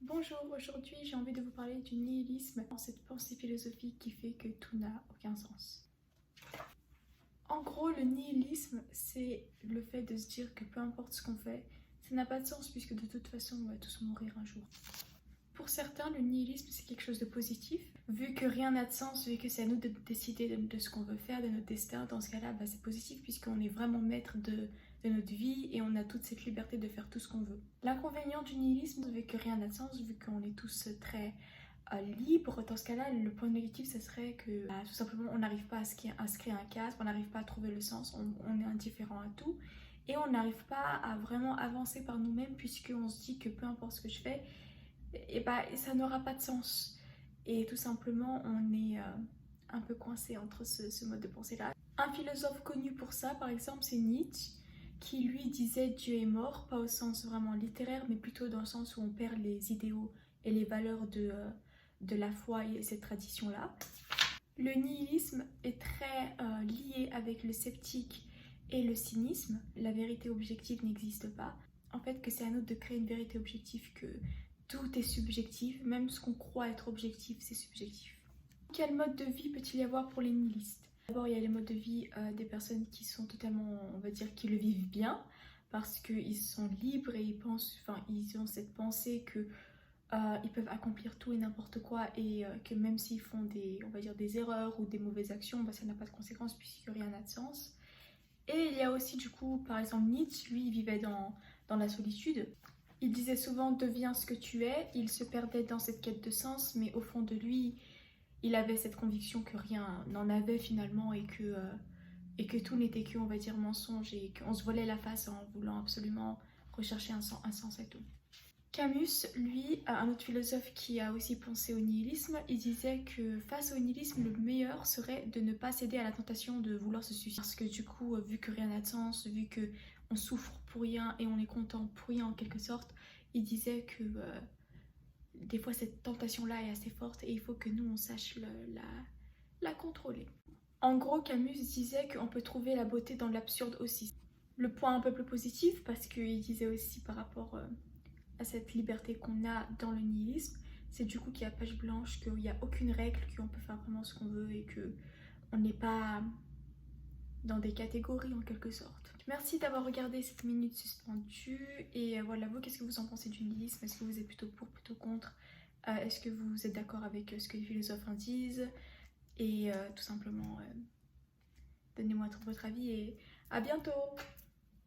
Bonjour, aujourd'hui j'ai envie de vous parler du nihilisme, cette pensée philosophique qui fait que tout n'a aucun sens. En gros, le nihilisme, c'est le fait de se dire que peu importe ce qu'on fait, ça n'a pas de sens puisque de toute façon on va tous mourir un jour. Pour certains, le nihilisme c'est quelque chose de positif, vu que rien n'a de sens, vu que c'est à nous de décider de ce qu'on veut faire, de notre destin. Dans ce cas-là, c'est positif puisqu'on est vraiment maître de notre vie et on a toute cette liberté de faire tout ce qu'on veut. L'inconvénient du nihilisme, vu que rien n'a de sens, vu qu'on est tous très libres, dans ce cas-là, le point négatif, ce serait que tout simplement on n'arrive pas à se créer un cadre, on n'arrive pas à trouver le sens, on est indifférent à tout et on n'arrive pas à vraiment avancer par nous-mêmes puisqu'on se dit que peu importe ce que je fais, ça n'aura pas de sens. Et tout simplement, on est un peu coincé entre ce mode de pensée-là. Un philosophe connu pour ça, par exemple, c'est Nietzsche, qui lui disait Dieu est mort, pas au sens vraiment littéraire, mais plutôt dans le sens où on perd les idéaux et les valeurs de la foi et cette tradition-là. Le nihilisme est très lié avec le sceptique et le cynisme. La vérité objective n'existe pas. En fait, que c'est à nous de créer une vérité objective, que tout est subjectif, même ce qu'on croit être objectif, c'est subjectif. Quel mode de vie peut-il y avoir pour les nihilistes? D'abord, il y a les modes de vie des personnes qui sont totalement, on va dire, qui le vivent bien, parce qu'ils sont libres et ils ont cette pensée que ils peuvent accomplir tout et n'importe quoi et que même s'ils font des erreurs ou des mauvaises actions, ça n'a pas de conséquences puisque rien n'a de sens. Et il y a aussi du coup, par exemple, Nietzsche, lui, il vivait dans la solitude. Il disait souvent « deviens ce que tu es », il se perdait dans cette quête de sens, mais au fond de lui, il avait cette conviction que rien n'en avait finalement et que tout n'était que, on va dire, mensonge et qu'on se volait la face en voulant absolument rechercher un sens à tout. Camus, lui, un autre philosophe qui a aussi pensé au nihilisme, il disait que face au nihilisme, le meilleur serait de ne pas céder à la tentation de vouloir se suicider. Parce que du coup, vu que rien n'a de sens, vu que on souffre pour rien et on est content pour rien en quelque sorte, il disait que des fois cette tentation-là est assez forte et il faut que nous on sache la contrôler. En gros, Camus disait qu'on peut trouver la beauté dans l'absurde aussi. Le point un peu plus positif, parce qu'il disait aussi par rapport à cette liberté qu'on a dans le nihilisme, c'est du coup qu'il y a page blanche, qu'il n'y a aucune règle, qu'on peut faire vraiment ce qu'on veut et qu'on n'est pas dans des catégories en quelque sorte. Merci d'avoir regardé cette minute suspendue et voilà, vous, qu'est-ce que vous en pensez du nihilisme? Est-ce que vous êtes plutôt pour, plutôt contre? Est-ce que vous êtes d'accord avec ce que les philosophes en disent? Et tout simplement, donnez-moi tout votre avis et à bientôt!